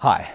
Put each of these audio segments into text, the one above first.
Hi,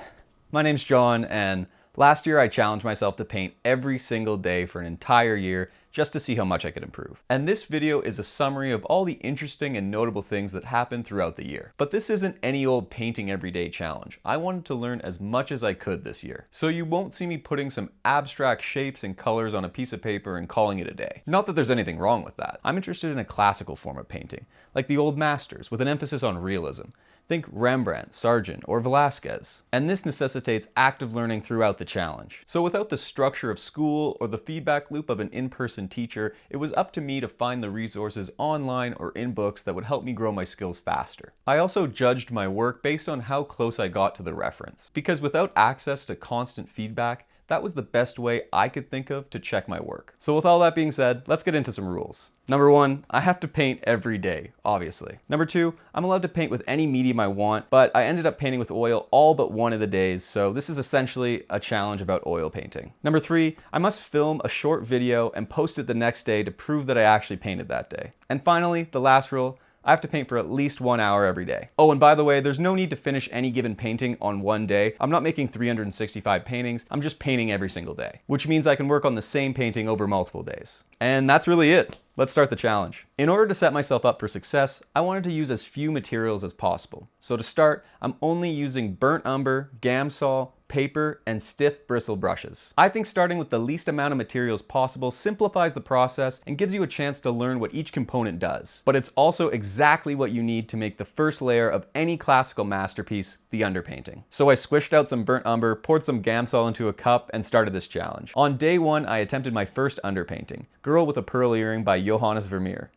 my name's John, and last year I challenged myself to paint every single day for an entire year just to see how much I could improve. And this video is a summary of all the interesting and notable things that happened throughout the year. But this isn't any old painting every day challenge. I wanted to learn as much as I could this year. So you won't see me putting some abstract shapes and colors on a piece of paper and calling it a day. Not that there's anything wrong with that. I'm interested in a classical form of painting, like the old masters, with an emphasis on realism. Think Rembrandt, Sargent, or Velázquez. And this necessitates active learning throughout the challenge. So without the structure of school or the feedback loop of an in-person teacher, it was up to me to find the resources online or in books that would help me grow my skills faster. I also judged my work based on how close I got to the reference, because without access to constant feedback, that was the best way I could think of to check my work. So with all that being said, let's get into some rules. Number 1, I have to paint every day, obviously. Number 2, I'm allowed to paint with any medium I want, but I ended up painting with oil all but one of the days, so this is essentially a challenge about oil painting. Number 3, I must film a short video and post it the next day to prove that I actually painted that day. And finally, the last rule, I have to paint for at least 1 hour every day. Oh, and by the way, there's no need to finish any given painting on one day. I'm not making 365 paintings, I'm just painting every single day, which means I can work on the same painting over multiple days. And that's really it. Let's start the challenge. In order to set myself up for success, I wanted to use as few materials as possible. So to start, I'm only using burnt umber, Gamsol, paper, and stiff bristle brushes. I think starting with the least amount of materials possible simplifies the process and gives you a chance to learn what each component does. But it's also exactly what you need to make the first layer of any classical masterpiece, the underpainting. So I squished out some burnt umber, poured some Gamsol into a cup, and started this challenge. On day 1, I attempted my first underpainting, Girl with a Pearl Earring by Johannes Vermeer.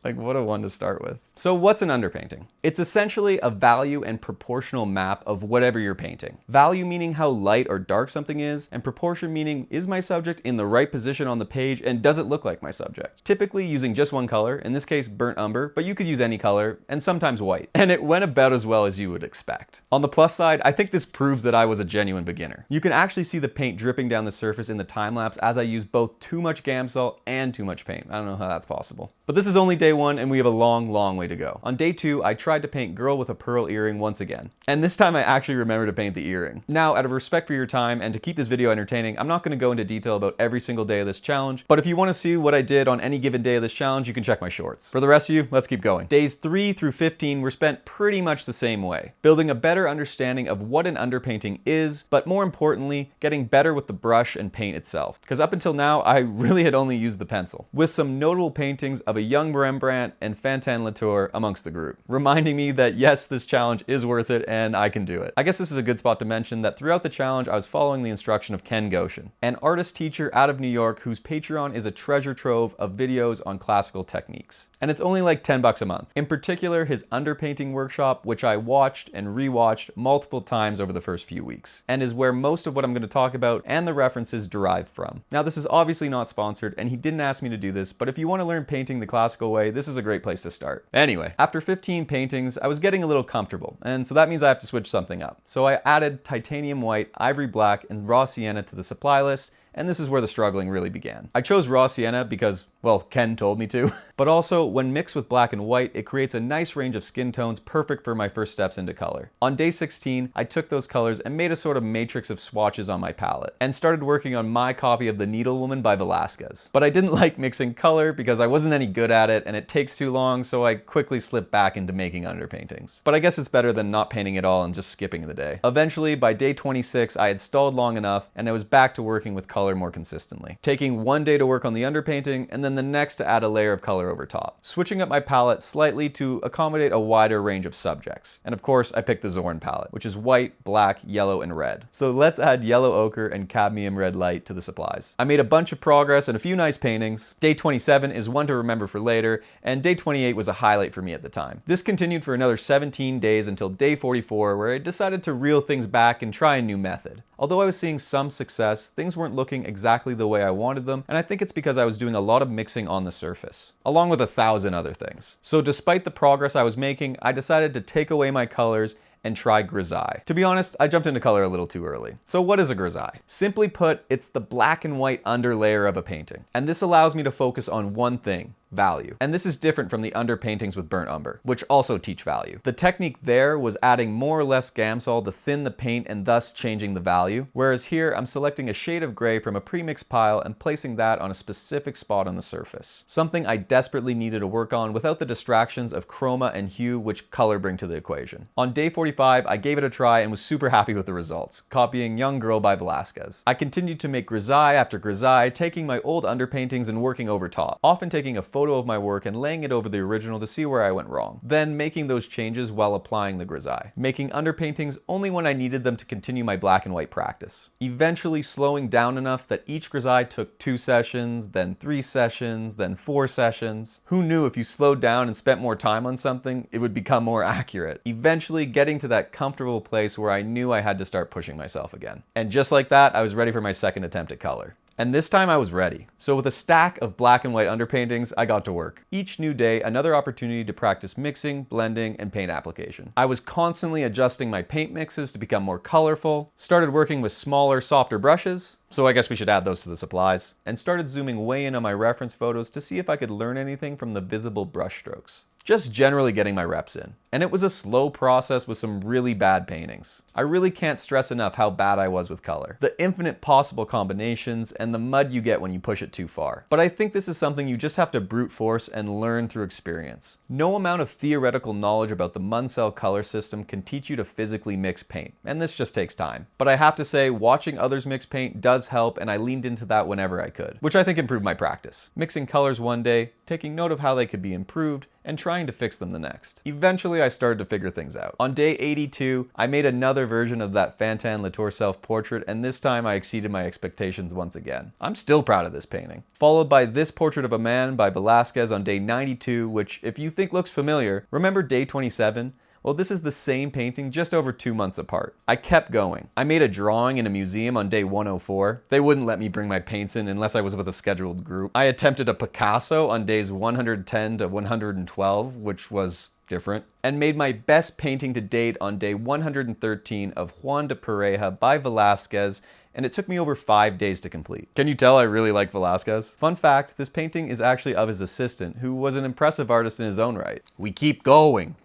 Like what a one to start with. So what's an underpainting? It's essentially a value and proportional map of whatever you're painting. Value meaning how light or dark something is, and proportion meaning is my subject in the right position on the page and does it look like my subject? Typically using just one color, in this case burnt umber, but you could use any color, and sometimes white. And it went about as well as you would expect. On the plus side, I think this proves that I was a genuine beginner. You can actually see the paint dripping down the surface in the time lapse as I use both too much Gamsol and too much paint. I don't know how that's possible. But this is only day 1 and we have a long way to go. On day 2, I tried to paint Girl with a Pearl Earring once again. And this time I actually remembered to paint the earring. Now, out of respect for your time and to keep this video entertaining, I'm not going to go into detail about every single day of this challenge, but if you want to see what I did on any given day of this challenge, you can check my shorts. For the rest of you, let's keep going. Days 3 through 15 were spent pretty much the same way, building a better understanding of what an underpainting is, but more importantly, getting better with the brush and paint itself. Because up until now, I really had only used the pencil, with some notable paintings of a young Rembrandt and Fantin Latour amongst the group, reminding me that yes, this challenge is worth it and I can do it. I guess this is a good spot to mention that throughout the challenge, I was following the instruction of Ken Goshen, an artist teacher out of New York whose Patreon is a treasure trove of videos on classical techniques. And it's only like 10 bucks a month. In particular, his underpainting workshop, which I watched and rewatched multiple times over the first few weeks, and is where most of what I'm going to talk about and the references derive from. Now, this is obviously not sponsored, and he didn't ask me to do this, but if you want to learn painting the classical way, this is a great place to start. Anyway, after 15 paintings, I was getting a little comfortable, and so that means I have to switch something up. So I added titanium white, ivory black, and raw sienna to the supply list, and this is where the struggling really began. I chose raw sienna because, well, Ken told me to, but also when mixed with black and white, it creates a nice range of skin tones perfect for my first steps into color. On day 16, I took those colors and made a sort of matrix of swatches on my palette, and started working on my copy of The Needle Woman by Velázquez. But I didn't like mixing color because I wasn't any good at it and it takes too long, so I quickly slipped back into making underpaintings. But I guess it's better than not painting at all and just skipping the day. Eventually, by day 26, I had stalled long enough and I was back to working with color more consistently, taking one day to work on the underpainting and then the next to add a layer of color over top, switching up my palette slightly to accommodate a wider range of subjects. And of course, I picked the Zorn palette, which is white, black, yellow, and red. So let's add yellow ochre and cadmium red light to the supplies. I made a bunch of progress and a few nice paintings. Day 27 is one to remember for later, and day 28 was a highlight for me at the time. This continued for another 17 days until day 44, where I decided to reel things back and try a new method. Although I was seeing some success, things weren't looking exactly the way I wanted them, and I think it's because I was doing a lot of mixing on the surface, along with 1,000 other things. So despite the progress I was making, I decided to take away my colors and try Grisaille. To be honest, I jumped into color a little too early. So what is a Grisaille? Simply put, it's the black and white underlayer of a painting. And this allows me to focus on one thing, value. And this is different from the underpaintings with burnt umber, which also teach value. The technique there was adding more or less Gamsol to thin the paint and thus changing the value, whereas here I'm selecting a shade of gray from a pre-mixed pile and placing that on a specific spot on the surface. Something I desperately needed to work on without the distractions of chroma and hue which color bring to the equation. On day 45, I gave it a try and was super happy with the results, copying Young Girl by Velasquez. I continued to make grisaille after grisaille, taking my old underpaintings and working over top, often taking a photo of my work and laying it over the original to see where I went wrong, then making those changes while applying the grisaille, making underpaintings only when I needed them to continue my black and white practice. Eventually slowing down enough that each grisaille took 2 sessions, then 3 sessions, then 4 sessions. Who knew if you slowed down and spent more time on something, it would become more accurate. Eventually getting to that comfortable place where I knew I had to start pushing myself again. And just like that, I was ready for my second attempt at color. And this time I was ready. So with a stack of black and white underpaintings, I got to work. Each new day, another opportunity to practice mixing, blending, and paint application. I was constantly adjusting my paint mixes to become more colorful, started working with smaller, softer brushes, so I guess we should add those to the supplies, and started zooming way in on my reference photos to see if I could learn anything from the visible brush strokes. Just generally getting my reps in. And it was a slow process with some really bad paintings. I really can't stress enough how bad I was with color. The infinite possible combinations and the mud you get when you push it too far. But I think this is something you just have to brute force and learn through experience. No amount of theoretical knowledge about the Munsell color system can teach you to physically mix paint, and this just takes time. But I have to say, watching others mix paint does help, and I leaned into that whenever I could, which I think improved my practice. Mixing colors one day, taking note of how they could be improved, and trying to fix them the next. Eventually, I started to figure things out. On day 82, I made another version of that Fantin Latour self-portrait, and this time I exceeded my expectations once again. I'm still proud of this painting. Followed by this portrait of a man by Velasquez on day 92, which, if you think looks familiar, remember day 27? Well, this is the same painting just over 2 months apart. I kept going. I made a drawing in a museum on day 104. They wouldn't let me bring my paints in unless I was with a scheduled group. I attempted a Picasso on days 110 to 112, which was different, and made my best painting to date on day 113 of Juan de Pareja by Velasquez, and it took me over 5 days to complete. Can you tell I really like Velasquez? Fun fact, this painting is actually of his assistant, who was an impressive artist in his own right. We keep going.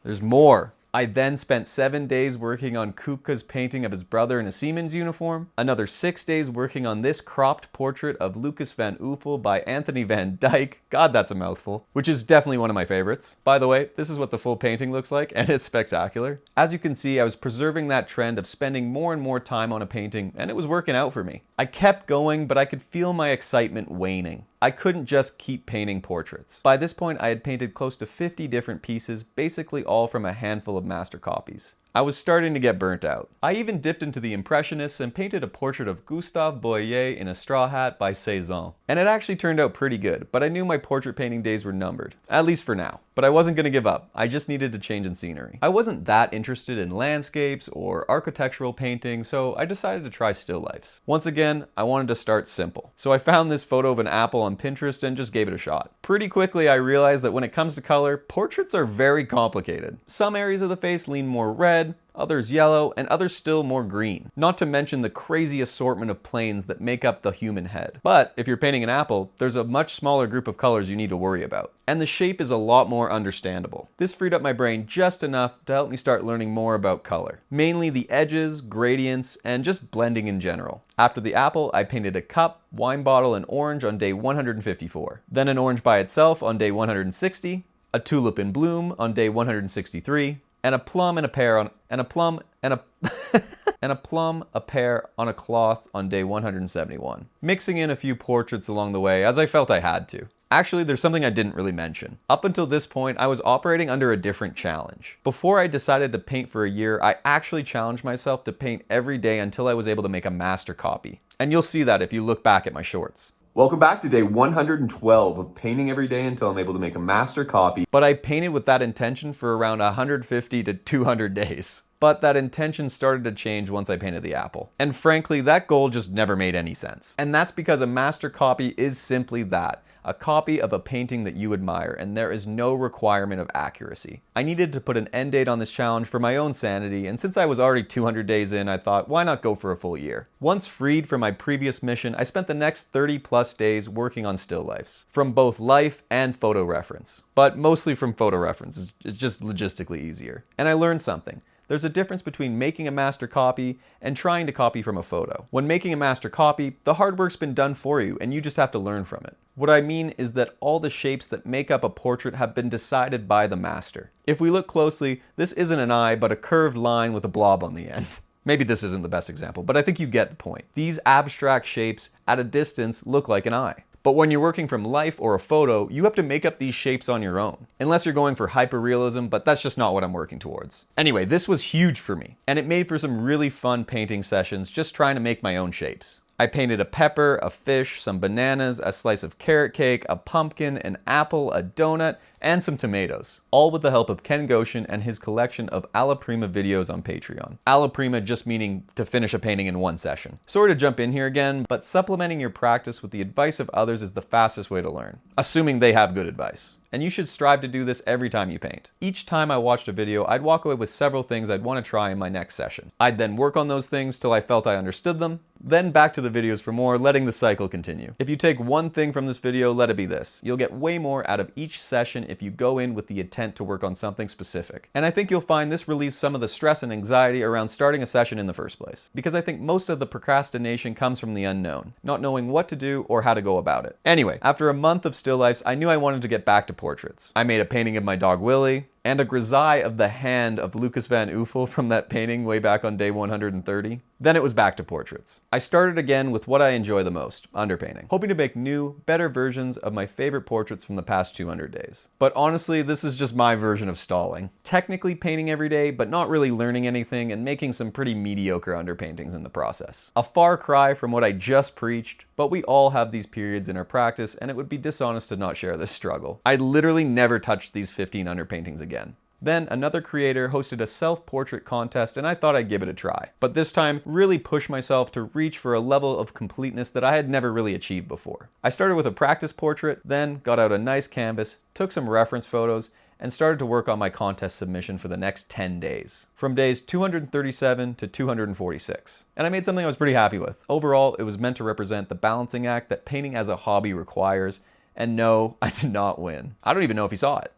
There's more. I then spent 7 days working on Kupka's painting of his brother in a seaman's uniform, another 6 days working on this cropped portrait of Lucas van Oefel by Anthony van Dyck, God that's a mouthful, which is definitely one of my favorites. By the way, this is what the full painting looks like, and it's spectacular. As you can see, I was preserving that trend of spending more and more time on a painting, and it was working out for me. I kept going, but I could feel my excitement waning. I couldn't just keep painting portraits. By this point, I had painted close to 50 different pieces, basically all from a handful of master copies. I was starting to get burnt out. I even dipped into the Impressionists and painted a portrait of Gustave Boyer in a straw hat by Cézanne. And it actually turned out pretty good, but I knew my portrait painting days were numbered, at least for now. But I wasn't gonna give up, I just needed a change in scenery. I wasn't that interested in landscapes or architectural painting, so I decided to try still lifes. Once again, I wanted to start simple. So I found this photo of an apple on Pinterest and just gave it a shot. Pretty quickly I realized that when it comes to color, portraits are very complicated. Some areas of the face lean more red, others yellow, and others still more green. Not to mention the crazy assortment of planes that make up the human head. But if you're painting an apple, there's a much smaller group of colors you need to worry about. And the shape is a lot more understandable. This freed up my brain just enough to help me start learning more about color. Mainly the edges, gradients, and just blending in general. After the apple, I painted a cup, wine bottle, and orange on day 154. Then an orange by itself on day 160, a tulip in bloom on day 163, and a plum and a pear on a pear on a cloth on day 171. Mixing in a few portraits along the way as I felt I had to. Actually, there's something I didn't really mention. Up until this point, I was operating under a different challenge. Before I decided to paint for a year, I actually challenged myself to paint every day until I was able to make a master copy. And you'll see that if you look back at my shorts. Welcome back to day 112 of painting every day until I'm able to make a master copy. But I painted with that intention for around 150 to 200 days. But that intention started to change once I painted the apple. And frankly, that goal just never made any sense. And that's because a master copy is simply that. a copy of a painting that you admire, and there is no requirement of accuracy. I needed to put an end date on this challenge for my own sanity, and since I was already 200 days in, I thought, why not go for a full year? Once freed from my previous mission, I spent the next 30 plus days working on still lifes, from both life and photo reference. But mostly from photo reference, it's just logistically easier. And I learned something. There's a difference between making a master copy and trying to copy from a photo. When making a master copy, the hard work's been done for you and you just have to learn from it. What I mean is that all the shapes that make up a portrait have been decided by the master. If we look closely, this isn't an eye but a curved line with a blob on the end. Maybe this isn't the best example, but I think you get the point. These abstract shapes at a distance look like an eye. But when you're working from life or a photo, you have to make up these shapes on your own. Unless you're going for hyperrealism, but that's just not what I'm working towards. Anyway, this was huge for me, and it made for some really fun painting sessions just trying to make my own shapes. I painted a pepper, a fish, some bananas, a slice of carrot cake, a pumpkin, an apple, a donut, and some tomatoes. All with the help of Ken Goshen and his collection of alla prima videos on Patreon. Alla prima just meaning to finish a painting in one session. Sorry to jump in here again, but supplementing your practice with the advice of others is the fastest way to learn. Assuming they have good advice. And you should strive to do this every time you paint. Each time I watched a video, I'd walk away with several things I'd want to try in my next session. I'd then work on those things till I felt I understood them, then back to the videos for more, letting the cycle continue. If you take one thing from this video, let it be this. You'll get way more out of each session if you go in with the intent to work on something specific. And I think you'll find this relieves some of the stress and anxiety around starting a session in the first place. Because I think most of the procrastination comes from the unknown, not knowing what to do or how to go about it. Anyway, after a month of still lifes, I knew I wanted to get back to portraits. I made a painting of my dog Willie, and a grisaille of the hand of Lucas van Oefel from that painting way back on day 130. Then it was back to portraits. I started again with what I enjoy the most, underpainting, hoping to make new, better versions of my favorite portraits from the past 200 days. But honestly, this is just my version of stalling. Technically painting every day, but not really learning anything and making some pretty mediocre underpaintings in the process. A far cry from what I just preached, but we all have these periods in our practice, and it would be dishonest to not share this struggle. I literally never touched these 15 underpaintings again. Then another creator hosted a self-portrait contest and I thought I'd give it a try. But this time, really push myself to reach for a level of completeness that I had never really achieved before. I started with a practice portrait, then got out a nice canvas, took some reference photos, and started to work on my contest submission for the next 10 days. From days 237 to 246. And I made something I was pretty happy with. Overall, it was meant to represent the balancing act that painting as a hobby requires. And no, I did not win. I don't even know if he saw it.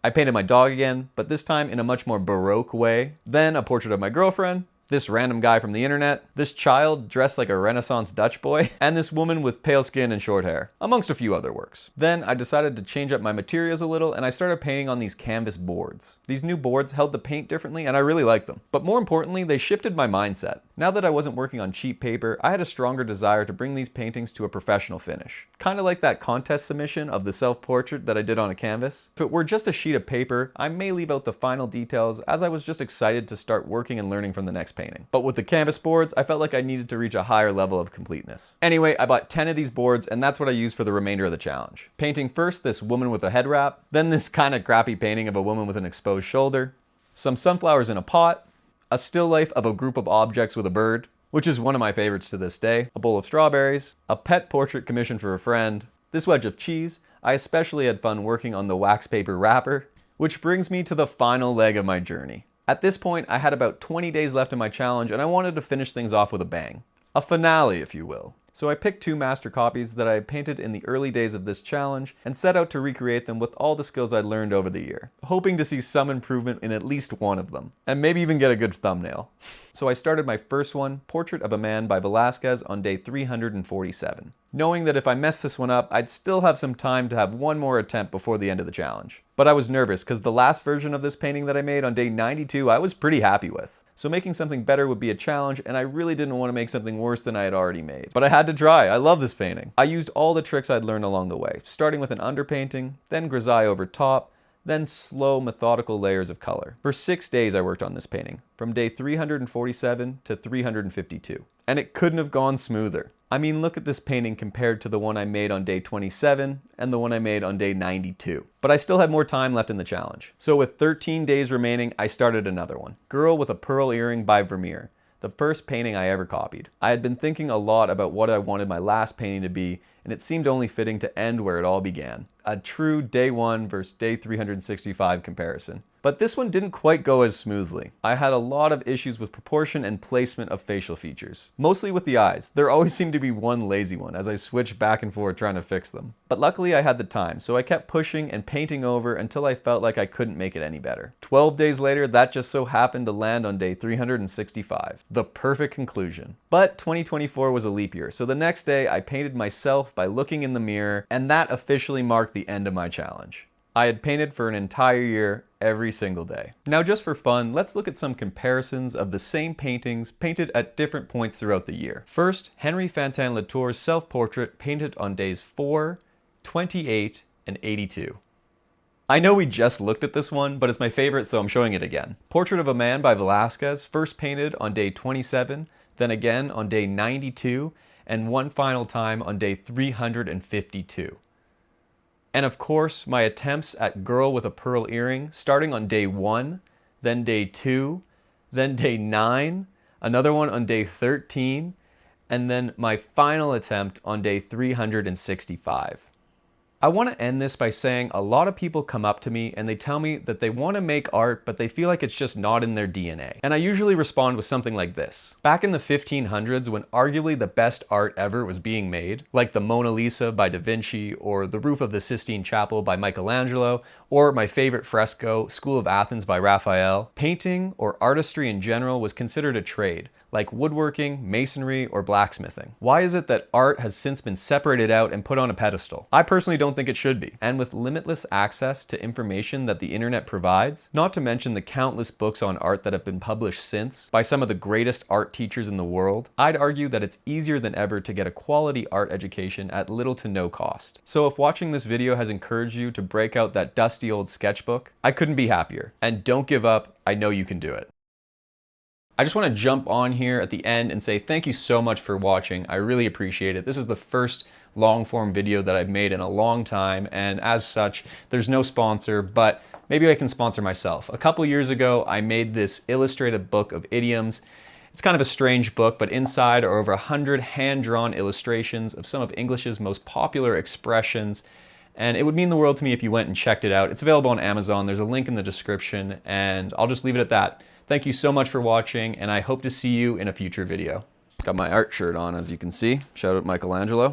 I painted my dog again, but this time in a much more Baroque way. Then a portrait of my girlfriend, this random guy from the internet, this child dressed like a Renaissance Dutch boy, and this woman with pale skin and short hair, amongst a few other works. Then I decided to change up my materials a little and I started painting on these canvas boards. These new boards held the paint differently and I really liked them. But more importantly, they shifted my mindset. Now that I wasn't working on cheap paper, I had a stronger desire to bring these paintings to a professional finish. Kind of like that contest submission of the self-portrait that I did on a canvas. If it were just a sheet of paper, I may leave out the final details as I was just excited to start working and learning from the next painting. But with the canvas boards, I felt like I needed to reach a higher level of completeness. Anyway, I bought 10 of these boards and that's what I used for the remainder of the challenge. Painting first this woman with a head wrap, then this kind of crappy painting of a woman with an exposed shoulder, some sunflowers in a pot, a still life of a group of objects with a bird, which is one of my favorites to this day, a bowl of strawberries, a pet portrait commissioned for a friend, this wedge of cheese. I especially had fun working on the wax paper wrapper, which brings me to the final leg of my journey. At this point, I had about 20 days left in my challenge and I wanted to finish things off with a bang. A finale, if you will. So I picked 2 master copies that I had painted in the early days of this challenge and set out to recreate them with all the skills I learned over the year, hoping to see some improvement in at least one of them, and maybe even get a good thumbnail. So I started my first one, Portrait of a Man by Velasquez, on day 347, knowing that if I messed this one up, I'd still have some time to have one more attempt before the end of the challenge. But I was nervous because the last version of this painting that I made on day 92, I was pretty happy with. So making something better would be a challenge, and I really didn't want to make something worse than I had already made. But I had to try. I love this painting. I used all the tricks I'd learned along the way, starting with an underpainting, then grisaille over top, then slow, methodical layers of color. For 6 days I worked on this painting, from day 347 to 352. And it couldn't have gone smoother. I mean, look at this painting compared to the one I made on day 27 and the one I made on day 92. But I still had more time left in the challenge. So with 13 days remaining, I started another one. Girl with a Pearl Earring by Vermeer, the first painting I ever copied. I had been thinking a lot about what I wanted my last painting to be, and it seemed only fitting to end where it all began. A true day 1 versus day 365 comparison. But this one didn't quite go as smoothly. I had a lot of issues with proportion and placement of facial features. Mostly with the eyes. There always seemed to be one lazy one as I switched back and forth trying to fix them. But luckily I had the time, so I kept pushing and painting over until I felt like I couldn't make it any better. 12 days later, that just so happened to land on day 365. The perfect conclusion. But 2024 was a leap year, so the next day I painted myself by looking in the mirror, and that officially marked the end of my challenge. I had painted for an entire year, every single day. Now just for fun, let's look at some comparisons of the same paintings painted at different points throughout the year. First, Henry Fantin Latour's self-portrait painted on days 4, 28, and 82. I know we just looked at this one, but it's my favorite, so I'm showing it again. Portrait of a Man by Velázquez, first painted on day 27, then again on day 92, and one final time on day 352. And of course, my attempts at Girl with a Pearl Earring, starting on day 1, then day 2, then day 9, another one on day 13, and then my final attempt on day 365. I want to end this by saying a lot of people come up to me and they tell me that they want to make art, but they feel like it's just not in their DNA. And I usually respond with something like this. Back in the 1500s, when arguably the best art ever was being made, like the Mona Lisa by Da Vinci, or the roof of the Sistine Chapel by Michelangelo, or my favorite fresco, School of Athens by Raphael, painting or artistry in general was considered a trade, like woodworking, masonry, or blacksmithing. Why is it that art has since been separated out and put on a pedestal? I personally don't think it should be. And with limitless access to information that the internet provides, not to mention the countless books on art that have been published since by some of the greatest art teachers in the world, I'd argue that it's easier than ever to get a quality art education at little to no cost. So if watching this video has encouraged you to break out that dusty old sketchbook, I couldn't be happier. And don't give up, I know you can do it. I just want to jump on here at the end and say thank you so much for watching. I really appreciate it. This is the first long form video that I've made in a long time, and as such, there's no sponsor, but maybe I can sponsor myself. A couple years ago, I made this illustrated book of idioms. It's kind of a strange book, but inside are over 100 hand-drawn illustrations of some of English's most popular expressions, and it would mean the world to me if you went and checked it out. It's available on Amazon. There's a link in the description, and I'll just leave it at that. Thank you so much for watching, and I hope to see you in a future video. Got my art shirt on, as you can see. Shout out Michelangelo.